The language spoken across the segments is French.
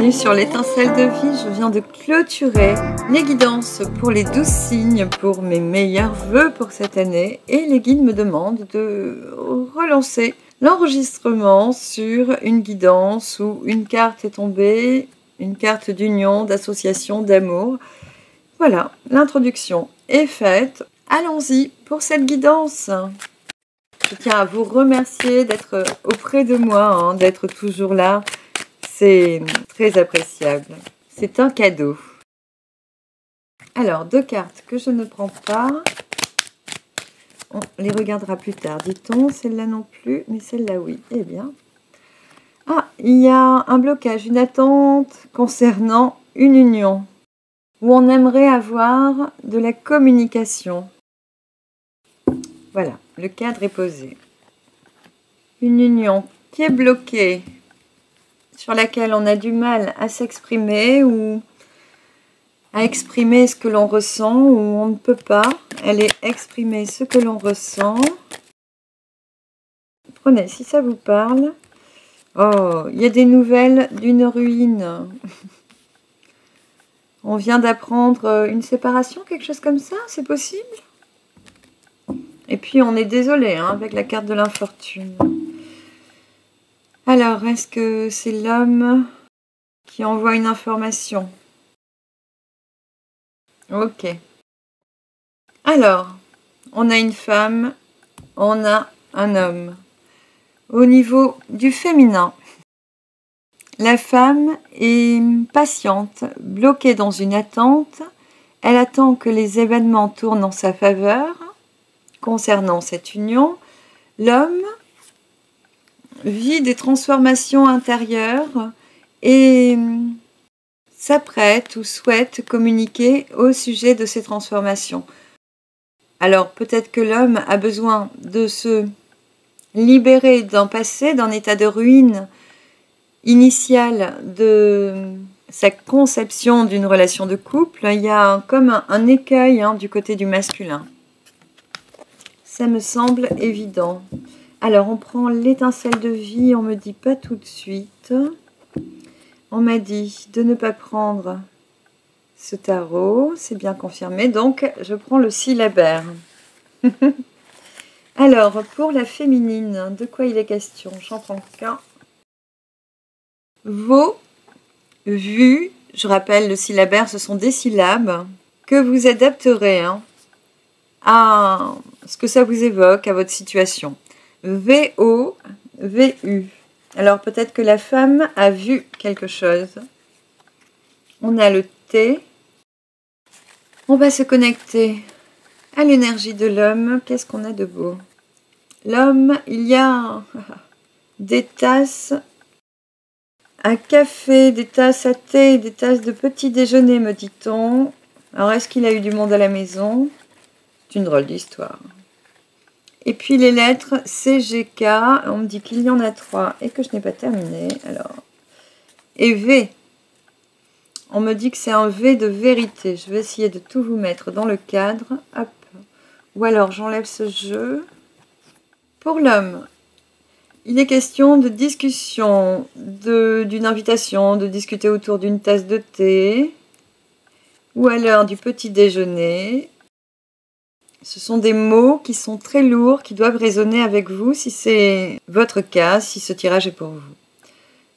bienvenue sur l'étincelle de vie. Je viens de clôturer les guidances pour les 12 signes pour mes meilleurs vœux pour cette année et les guides me demandent de relancer l'enregistrement sur une guidance où une carte est tombée, une carte d'union, d'association, d'amour. Voilà, l'introduction est faite. Allons-y pour cette guidance. Je tiens à vous remercier d'être auprès de moi, d'être toujours là. C'est très appréciable. C'est un cadeau. Alors, 2 cartes que je ne prends pas. On les regardera plus tard, dit-on. Celle-là non plus, mais celle-là oui. Eh bien. Ah, il y a un blocage, une attente concernant une union. Où on aimerait avoir de la communication. Voilà, le cadre est posé. Une union qui est bloquée, sur laquelle on a du mal à s'exprimer ou à exprimer ce que l'on ressent ou on ne peut pas. Elle est exprimer ce que l'on ressent. Prenez, si ça vous parle. Oh, il y a des nouvelles d'une ruine. On vient d'apprendre une séparation, quelque chose comme ça, c'est possible? Et puis on est désolé avec la carte de l'infortune. Alors, est-ce que c'est l'homme qui envoie une information? Ok. Alors, on a une femme, on a un homme. Au niveau du féminin, la femme est patiente, bloquée dans une attente. Elle attend que les événements tournent en sa faveur concernant cette union. L'homme vit des transformations intérieures et s'apprête ou souhaite communiquer au sujet de ces transformations. Alors peut-être que l'homme a besoin de se libérer d'un passé, d'un état de ruine initial de sa conception d'une relation de couple. Il y a comme un écueil du côté du masculin. Ça me semble évident. Alors, on prend l'étincelle de vie, on me dit pas tout de suite. On m'a dit de ne pas prendre ce tarot, c'est bien confirmé. Donc, je prends le syllabaire. Alors, pour la féminine, de quoi il est question? J'en prends qu'un. Vos, vu, je rappelle, le syllabaire, ce sont des syllabes que vous adapterez à ce que ça vous évoque, à votre situation. V-O-V-U. Alors peut-être que la femme a vu quelque chose. On a le T. On va se connecter à l'énergie de l'homme. Qu'est-ce qu'on a de beau? L'homme, il y a des tasses à café, des tasses à thé, des tasses de petit déjeuner, me dit-on. Alors est-ce qu'il a eu du monde à la maison? C'est une drôle d'histoire. Et puis les lettres CGK, on me dit qu'il y en a 3 et que je n'ai pas terminé. Alors, et V, on me dit que c'est un V de vérité. Je vais essayer de tout vous mettre dans le cadre. Hop. Ou alors j'enlève ce jeu. Pour l'homme, il est question de discussion, d'une invitation, de discuter autour d'une tasse de thé. Ou à l'heure du petit déjeuner. Ce sont des mots qui sont très lourds, qui doivent résonner avec vous si c'est votre cas, si ce tirage est pour vous.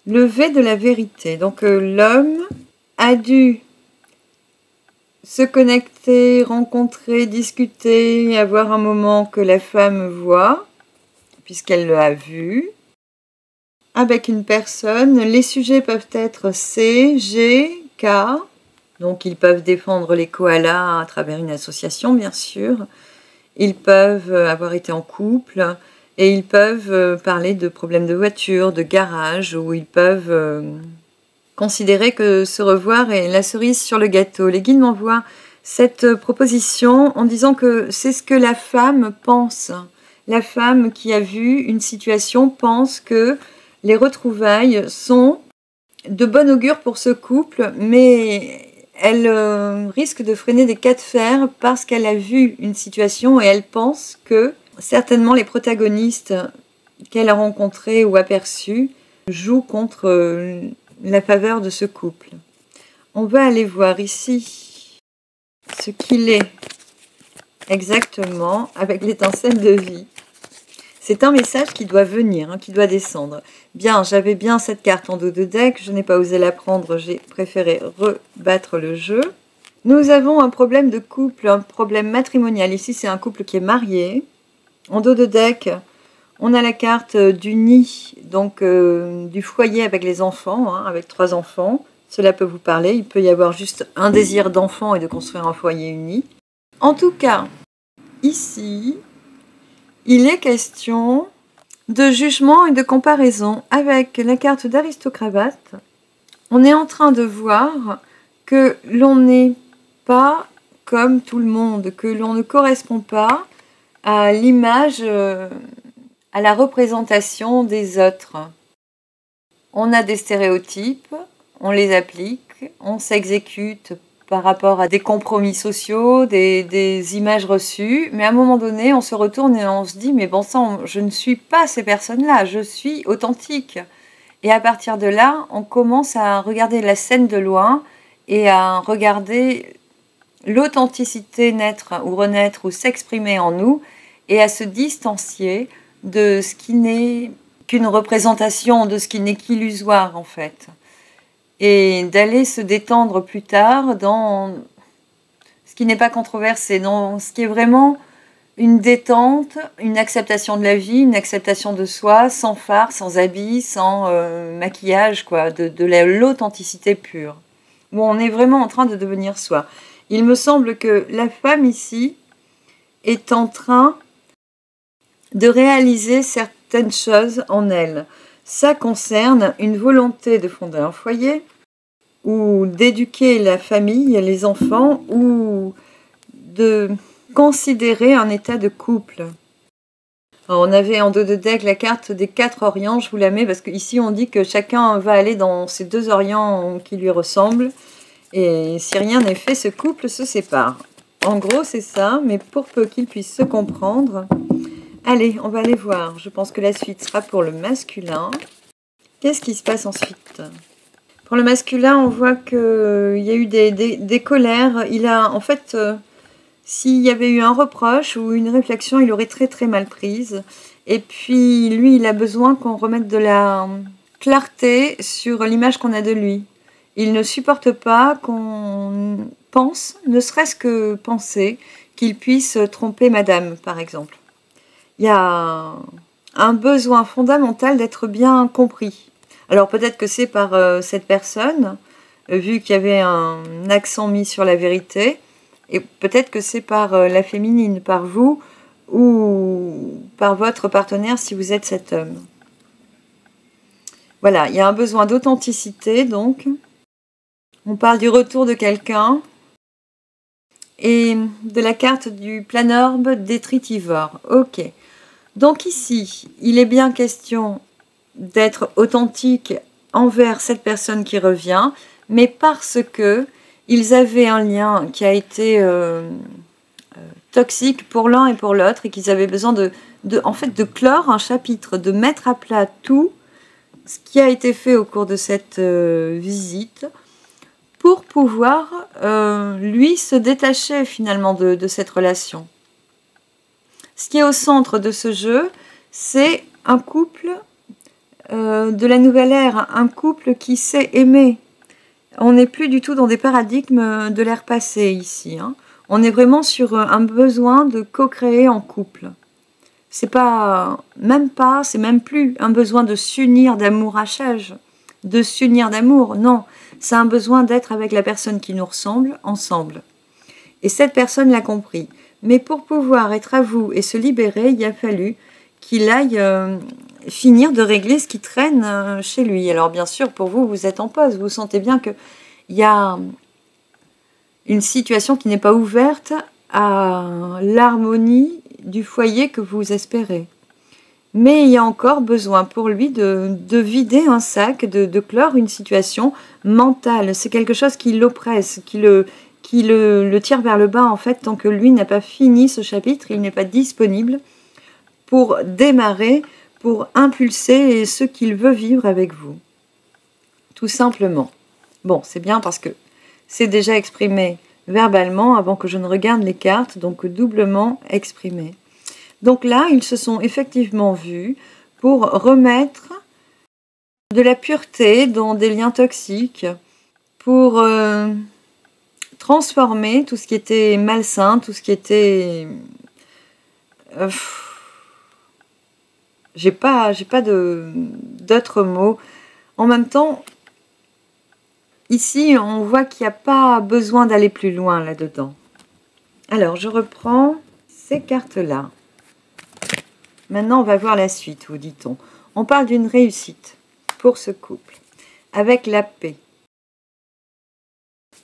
Le V de la vérité. Donc l'homme a dû se connecter, rencontrer, discuter, avoir un moment que la femme voit, puisqu'elle l'a vu, avec une personne. Les sujets peuvent être C, G, K. Donc, ils peuvent défendre les koalas à travers une association, bien sûr. Ils peuvent avoir été en couple et ils peuvent parler de problèmes de voiture, de garage, ou ils peuvent considérer que se revoir est la cerise sur le gâteau. Les guides m'envoient cette proposition en disant que c'est ce que la femme pense. La femme qui a vu une situation pense que les retrouvailles sont de bon augure pour ce couple, mais elle risque de freiner des cas de fer parce qu'elle a vu une situation et elle pense que certainement les protagonistes qu'elle a rencontrés ou aperçus jouent contre la faveur de ce couple. On va aller voir ici ce qu'il est exactement avec l'étincelle de vie. C'est un message qui doit venir, hein, qui doit descendre. Bien, j'avais bien cette carte en dos de deck, je n'ai pas osé la prendre, j'ai préféré rebattre le jeu. Nous avons un problème de couple, un problème matrimonial. Ici, c'est un couple qui est marié. En dos de deck, on a la carte du nid, donc du foyer avec les enfants, hein, avec 3 enfants. Cela peut vous parler. Il peut y avoir juste un désir d'enfant et de construire un foyer uni. En tout cas, ici, il est question de jugement et de comparaison avec la carte d'aristocravate. On est en train de voir que l'on n'est pas comme tout le monde, que l'on ne correspond pas à l'image, à la représentation des autres. On a des stéréotypes, on les applique, on s'exécute par rapport à des compromis sociaux, des images reçues, mais à un moment donné, on se retourne et on se dit « mais bon sang, je ne suis pas ces personnes-là, je suis authentique ». Et à partir de là, on commence à regarder la scène de loin et à regarder l'authenticité naître ou renaître ou s'exprimer en nous et à se distancier de ce qui n'est qu'une représentation, de ce qui n'est qu'illusoire en fait. Et d'aller se détendre plus tard dans ce qui n'est pas controversé, dans ce qui est vraiment une détente, une acceptation de la vie, une acceptation de soi, sans fard, sans habits, sans maquillage, quoi, de l'authenticité pure. Où on est vraiment en train de devenir soi. Il me semble que la femme ici est en train de réaliser certaines choses en elle. Ça concerne une volonté de fonder un foyer, ou d'éduquer la famille, les enfants, ou de considérer un état de couple. Alors, on avait en dos de deck la carte des 4 orients, je vous la mets parce qu'ici on dit que chacun va aller dans ces 2 orients qui lui ressemblent, et si rien n'est fait, ce couple se sépare. En gros, c'est ça, mais pour peu qu'ils puissent se comprendre. Allez, on va aller voir. Je pense que la suite sera pour le masculin. Qu'est-ce qui se passe ensuite? Pour le masculin, on voit qu'il y a eu des colères. Il a, en fait, s'il y avait eu un reproche ou une réflexion, il aurait très très mal prise. Et puis, lui, il a besoin qu'on remette de la clarté sur l'image qu'on a de lui. Il ne supporte pas qu'on pense, ne serait-ce que penser, qu'il puisse tromper madame, par exemple. Il y a un besoin fondamental d'être bien compris. Alors peut-être que c'est par cette personne, vu qu'il y avait un accent mis sur la vérité, et peut-être que c'est par la féminine, par vous, ou par votre partenaire si vous êtes cet homme. Voilà, il y a un besoin d'authenticité, donc. On parle du retour de quelqu'un et de la carte du planorbe détritivore. Ok. Donc ici, il est bien question d'être authentique envers cette personne qui revient, mais parce que ils avaient un lien qui a été toxique pour l'un et pour l'autre et qu'ils avaient besoin en fait, de clore un chapitre, de mettre à plat tout ce qui a été fait au cours de cette visite, pour pouvoir, lui, se détacher finalement de cette relation. Ce qui est au centre de ce jeu, c'est un couple de la nouvelle ère, un couple qui sait aimer. On n'est plus du tout dans des paradigmes de l'ère passée ici. Hein. On est vraiment sur un besoin de co-créer en couple. C'est même plus un besoin de s'unir d'amourachage, de s'unir d'amour, non. C'est un besoin d'être avec la personne qui nous ressemble, ensemble. Et cette personne l'a compris. Mais pour pouvoir être à vous et se libérer, il a fallu qu'il aille finir de régler ce qui traîne chez lui. Alors bien sûr, pour vous, vous êtes en pause. Vous sentez bien qu'il y a une situation qui n'est pas ouverte à l'harmonie du foyer que vous espérez. Mais il y a encore besoin pour lui de vider un sac, de clore une situation mentale. C'est quelque chose qui l'oppresse, qui le tire vers le bas en fait, tant que lui n'a pas fini ce chapitre, il n'est pas disponible pour démarrer, pour impulser ce qu'il veut vivre avec vous. tout simplement. Bon, c'est bien parce que c'est déjà exprimé verbalement avant que je ne regarde les cartes, donc doublement exprimé. Donc là, ils se sont effectivement vus pour remettre de la pureté dans des liens toxiques, pour transformer tout ce qui était malsain, tout ce qui était... j'ai pas d'autres mots. En même temps, ici, on voit qu'il n'y a pas besoin d'aller plus loin là-dedans. Alors, je reprends ces cartes-là. Maintenant, on va voir la suite, vous dit-on. On parle d'une réussite pour ce couple, avec la paix.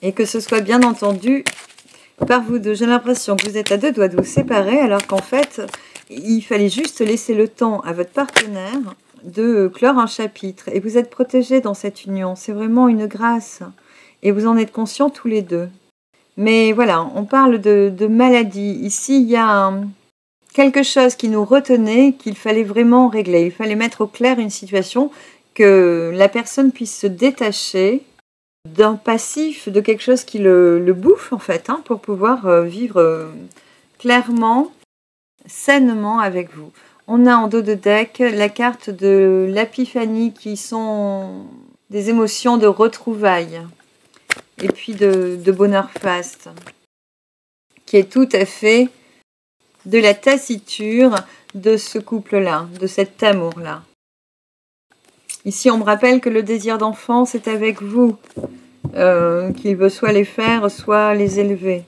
Et que ce soit bien entendu par vous deux. J'ai l'impression que vous êtes à deux doigts de vous séparer, alors qu'en fait, il fallait juste laisser le temps à votre partenaire de clore un chapitre. Et vous êtes protégés dans cette union. C'est vraiment une grâce. Et vous en êtes conscients tous les deux. Mais voilà, on parle de maladie. Ici, il y a quelque chose qui nous retenait, qu'il fallait vraiment régler. Il fallait mettre au clair une situation, que la personne puisse se détacher d'un passif, de quelque chose qui le bouffe en fait, hein, pour pouvoir vivre clairement, sainement avec vous. On a en dos de deck la carte de l'épiphanie qui sont des émotions de retrouvailles et puis de bonheur faste, qui est tout à fait de la taciture de ce couple-là, de cet amour-là. Ici, on me rappelle que le désir d'enfant, c'est avec vous, qu'il veut soit les faire, soit les élever.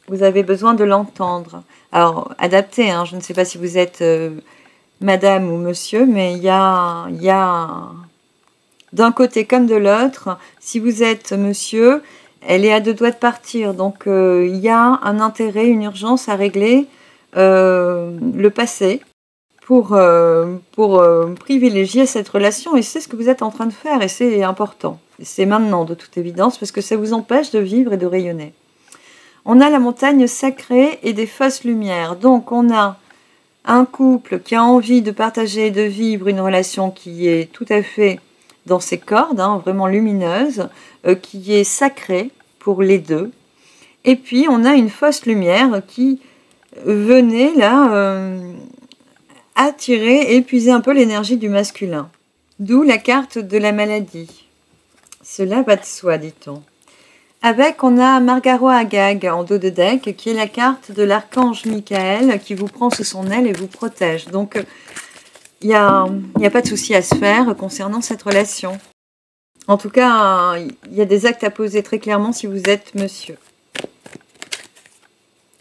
Vous avez besoin de l'entendre. Alors, adapté, hein, je ne sais pas si vous êtes madame ou monsieur, mais il y a d'un côté comme de l'autre. Si vous êtes monsieur, elle est à deux doigts de partir. Donc, il y a un intérêt, une urgence à régler le passé pour privilégier cette relation. Et c'est ce que vous êtes en train de faire et c'est important. C'est maintenant, de toute évidence, parce que ça vous empêche de vivre et de rayonner. On a la montagne sacrée et des fausses lumières. Donc, on a un couple qui a envie de partager et de vivre une relation qui est tout à fait dans ses cordes, hein, vraiment lumineuse, qui est sacrée pour les deux. Et puis, on a une fausse lumière qui venait là attirer et épuiser un peu l'énergie du masculin. D'où la carte de la maladie. Cela va de soi, dit-on. Avec, on a Margaro Agag en dos de deck, qui est la carte de l'archange Michael, qui vous prend sous son aile et vous protège. Donc, il n'y a pas de souci à se faire concernant cette relation. En tout cas, il y a des actes à poser très clairement si vous êtes monsieur.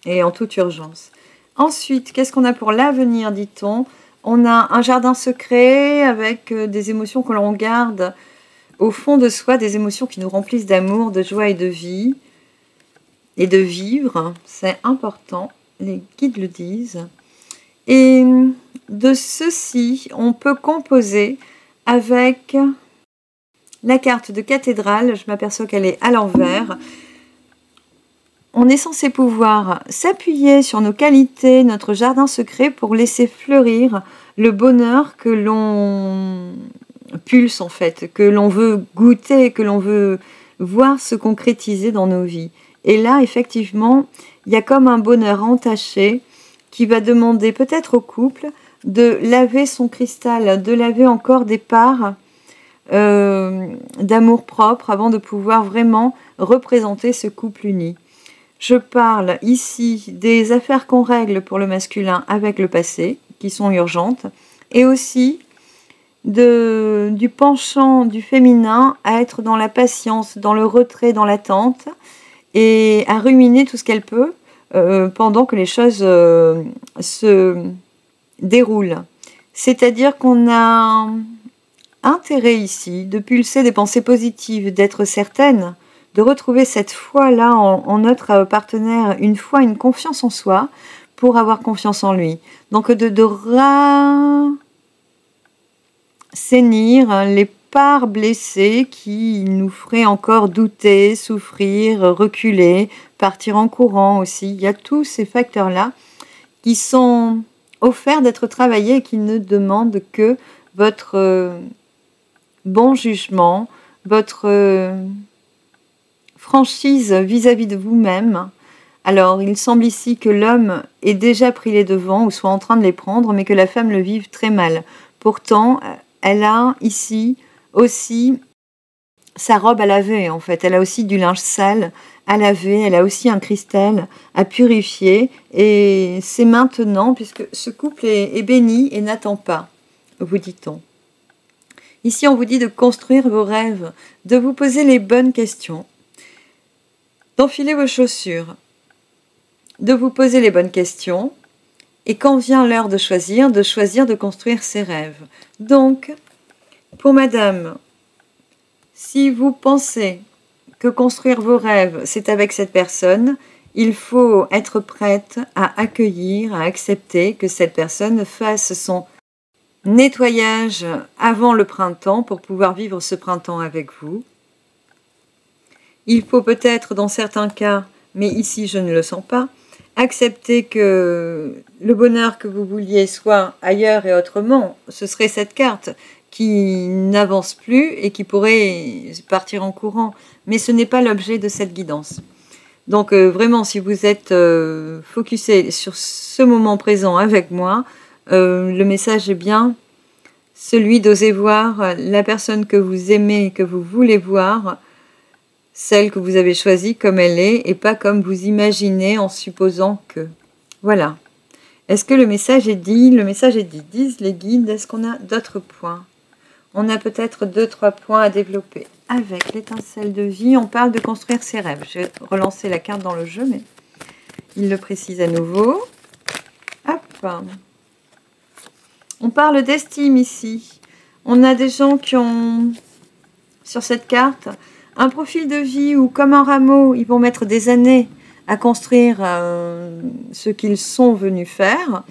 Et en toute urgence. Ensuite, qu'est-ce qu'on a pour l'avenir, dit-on? On a un jardin secret avec des émotions que l'on garde au fond de soi, des émotions qui nous remplissent d'amour, de joie et de vie, et de vivre. C'est important, les guides le disent. Et de ceci, on peut composer avec la carte de cathédrale. Je m'aperçois qu'elle est à l'envers. On est censé pouvoir s'appuyer sur nos qualités, notre jardin secret, pour laisser fleurir le bonheur que l'on pulse en fait, que l'on veut goûter, que l'on veut voir se concrétiser dans nos vies. Et là, effectivement, il y a comme un bonheur entaché qui va demander peut-être au couple de laver son cristal, de laver encore des parts d'amour-propre avant de pouvoir vraiment représenter ce couple uni. Je parle ici des affaires qu'on règle pour le masculin avec le passé, qui sont urgentes, et aussi du penchant du féminin à être dans la patience, dans le retrait, dans l'attente, et à ruminer tout ce qu'elle peut pendant que les choses se déroulent. C'est-à-dire qu'on a intérêt ici de pulser des pensées positives, d'être certaine, de retrouver cette foi-là en notre partenaire, une foi, une confiance en soi, pour avoir confiance en lui. Donc de rassainir les parts blessées qui nous feraient encore douter, souffrir, reculer, partir en courant aussi. Il y a tous ces facteurs-là qui sont offerts d'être travaillés et qui ne demandent que votre bon jugement, votre franchise vis-à-vis de vous-même. Alors, il semble ici que l'homme ait déjà pris les devants ou soit en train de les prendre, mais que la femme le vive très mal. Pourtant, elle a ici aussi sa robe à laver, en fait. Elle a aussi du linge sale à laver, elle a aussi un cristal à purifier. Et c'est maintenant, puisque ce couple est béni et n'attend pas, vous dit-on. Ici, on vous dit de construire vos rêves, de vous poser les bonnes questions, d'enfiler vos chaussures, de vous poser les bonnes questions, et quand vient l'heure de choisir de construire ses rêves. Donc, pour madame, si vous pensez que construire vos rêves, c'est avec cette personne, il faut être prête à accueillir, à accepter que cette personne fasse son nettoyage avant le printemps pour pouvoir vivre ce printemps avec vous. Il faut peut-être, dans certains cas, mais ici je ne le sens pas, accepter que le bonheur que vous vouliez soit ailleurs et autrement. Ce serait cette carte qui n'avance plus et qui pourrait partir en courant. Mais ce n'est pas l'objet de cette guidance. Donc vraiment, si vous êtes focusé sur ce moment présent avec moi, le message est bien celui d'oser voir la personne que vous aimez, que vous voulez voir, celle que vous avez choisie comme elle est et pas comme vous imaginez en supposant que. Voilà. Est-ce que le message est dit? Le message est dit. Disent les guides. Est-ce qu'on a d'autres points? On a peut-être 2-3 points à développer. Avec l'étincelle de vie, on parle de construire ses rêves. J'ai relancé la carte dans le jeu, mais il le précise à nouveau. Hop. On parle d'estime ici. On a des gens qui ont, sur cette carte, un profil de vie où, comme un rameau, ils vont mettre des années à construire ce qu'ils sont venus faire,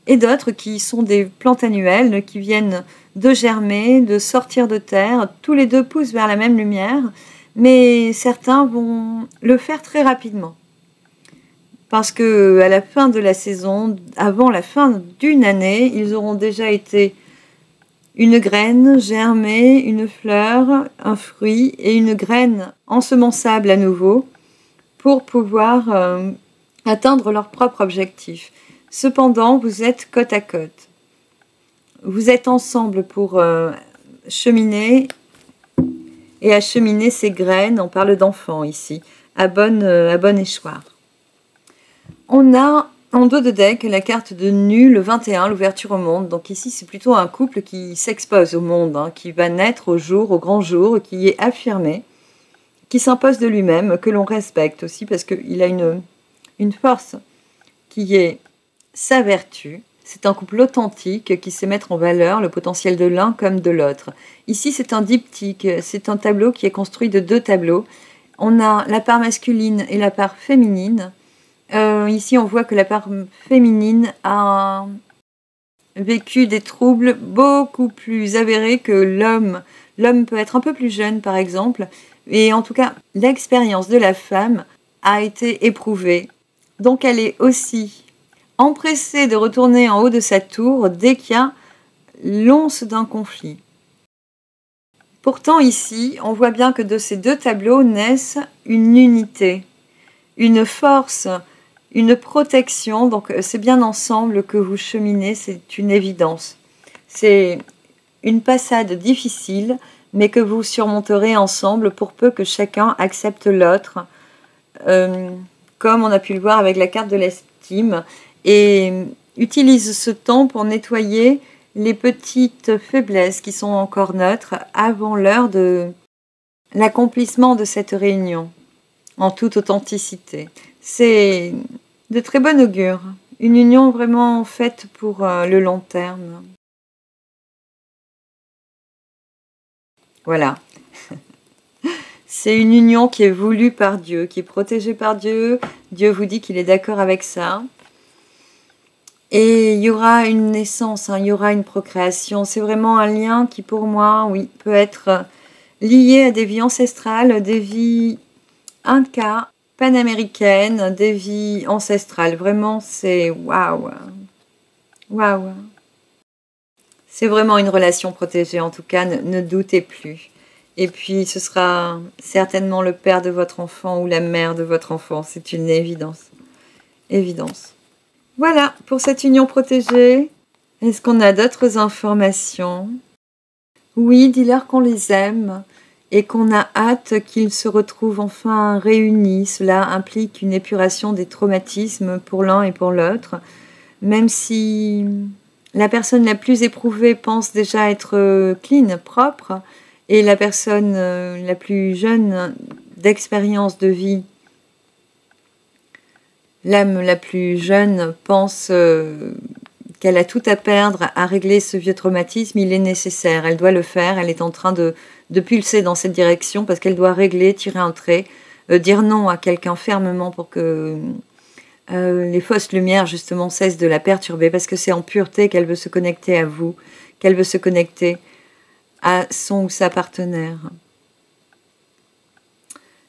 et d'autres qui sont des plantes annuelles qui viennent de germer, de sortir de terre. Tous les deux poussent vers la même lumière, mais certains vont le faire très rapidement. Parce que à la fin de la saison, avant la fin d'une année, ils auront déjà été une graine germée, une fleur, un fruit et une graine ensemençable à nouveau pour pouvoir atteindre leur propre objectif. Cependant, vous êtes côte à côte. Vous êtes ensemble pour cheminer et acheminer ces graines. On parle d'enfants ici, à bon échoir. On a en dos de deck la carte de Nu, le 21, l'ouverture au monde. Donc ici, c'est plutôt un couple qui s'expose au monde, hein, qui va naître au jour, au grand jour, qui est affirmé, qui s'impose de lui-même, que l'on respecte aussi parce qu'il a une force qui est sa vertu. C'est un couple authentique qui sait mettre en valeur le potentiel de l'un comme de l'autre. Ici, c'est un diptyque, c'est un tableau qui est construit de 2 tableaux. On a la part masculine et la part féminine. Ici, on voit que la part féminine a vécu des troubles beaucoup plus avérés que l'homme. L'homme peut être un peu plus jeune, par exemple. Et en tout cas, l'expérience de la femme a été éprouvée. Donc, elle est aussi empressée de retourner en haut de sa tour dès qu'il y a l'once d'un conflit. Pourtant, ici, on voit bien que de ces 2 tableaux naissent une unité, une force, une protection. Donc c'est bien ensemble que vous cheminez, c'est une évidence. C'est une passade difficile, mais que vous surmonterez ensemble pour peu que chacun accepte l'autre, comme on a pu le voir avec la carte de l'estime, et utilise ce temps pour nettoyer les petites faiblesses qui sont encore neutres avant l'heure de l'accomplissement de cette réunion, en toute authenticité. C'est de très bon augure, une union vraiment faite pour le long terme. Voilà. C'est une union qui est voulue par Dieu, qui est protégée par Dieu. Dieu vous dit qu'il est d'accord avec ça. Et il y aura une naissance, hein, il y aura une procréation. C'est vraiment un lien qui, pour moi, oui, peut être lié à des vies ancestrales, des vies incas, panaméricaines, des vies ancestrales. Vraiment, c'est waouh. Waouh. C'est vraiment une relation protégée, en tout cas, ne doutez plus. Et puis ce sera certainement le père de votre enfant ou la mère de votre enfant. C'est une évidence. Évidence. Voilà pour cette union protégée. Est-ce qu'on a d'autres informations? Oui, dis-leur qu'on les aime et qu'on a hâte qu'ils se retrouvent enfin réunis. Cela implique une épuration des traumatismes pour l'un et pour l'autre. Même si la personne la plus éprouvée pense déjà être clean, propre, et la personne la plus jeune d'expérience de vie, l'âme la plus jeune pense qu'elle a tout à perdre à régler ce vieux traumatisme, il est nécessaire, elle doit le faire, elle est en train de pulser dans cette direction parce qu'elle doit régler, tirer un trait, dire non à quelqu'un fermement pour que les fausses lumières justement cessent de la perturber, parce que c'est en pureté qu'elle veut se connecter à vous, qu'elle veut se connecter à son ou sa partenaire.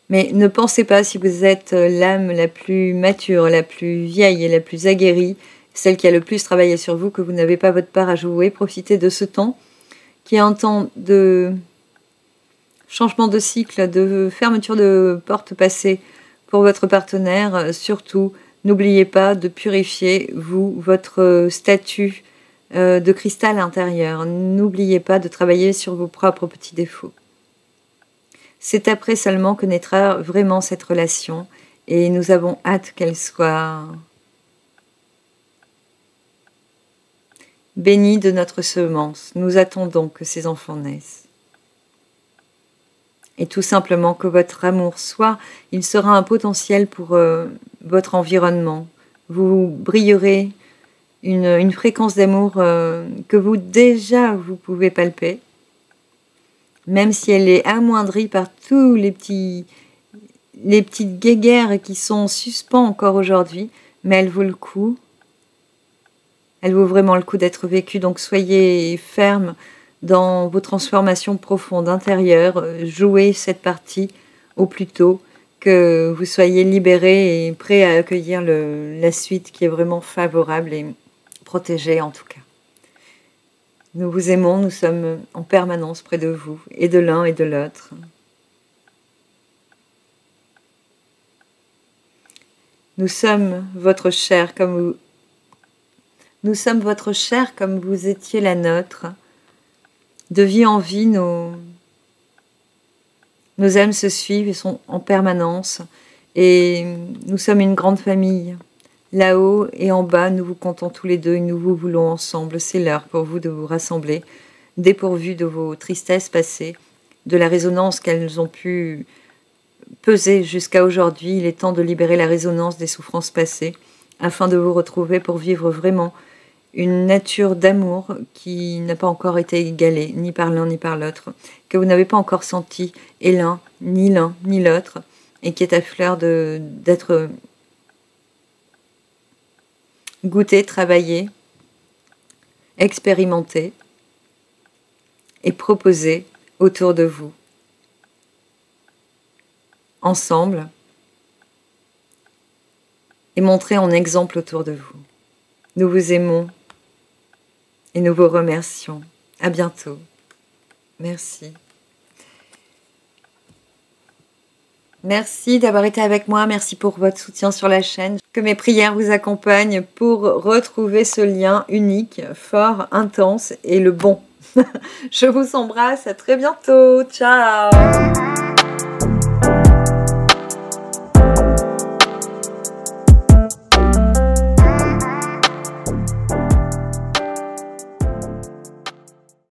Mais ne pensez pas, si vous êtes l'âme la plus mature, la plus vieille et la plus aguerrie, celle qui a le plus travaillé sur vous, que vous n'avez pas votre part à jouer. Profitez de ce temps, qui est un temps de changement de cycle, de fermeture de porte passée pour votre partenaire. Surtout, n'oubliez pas de purifier, vous, votre statut de cristal intérieur. N'oubliez pas de travailler sur vos propres petits défauts. C'est après seulement que naîtra vraiment cette relation et nous avons hâte qu'elle soit bénie de notre semence. Nous attendons que ces enfants naissent. Et tout simplement que votre amour soit, il sera un potentiel pour votre environnement. Vous brillerez une fréquence d'amour que vous pouvez palper, même si elle est amoindrie par tous les petites guéguerres qui sont en suspens encore aujourd'hui, mais elle vaut le coup. Elle vaut vraiment le coup d'être vécue, donc soyez ferme dans vos transformations profondes intérieures. Jouez cette partie au plus tôt, que vous soyez libérés et prêts à accueillir la suite qui est vraiment favorable et protégée en tout cas. Nous vous aimons, nous sommes en permanence près de vous, et de l'un et de l'autre. Nous sommes votre chair comme vous étiez la nôtre. De vie en vie, nos âmes se suivent et sont en permanence. Et nous sommes une grande famille. Là-haut et en bas, nous vous comptons tous les deux et nous vous voulons ensemble. C'est l'heure pour vous de vous rassembler, dépourvus de vos tristesses passées, de la résonance qu'elles ont pu peser jusqu'à aujourd'hui. Il est temps de libérer la résonance des souffrances passées, afin de vous retrouver pour vivre vraiment une nature d'amour qui n'a pas encore été égalée, ni par l'un ni par l'autre, que vous n'avez pas encore senti, et l'un ni l'autre, et qui est à fleur d'être goûté, travaillé, expérimenté et proposé autour de vous. Ensemble, et montré en exemple autour de vous. Nous vous aimons et nous vous remercions. À bientôt. Merci. Merci d'avoir été avec moi. Merci pour votre soutien sur la chaîne. Que mes prières vous accompagnent pour retrouver ce lien unique, fort, intense et le bon. Je vous embrasse. À très bientôt. Ciao.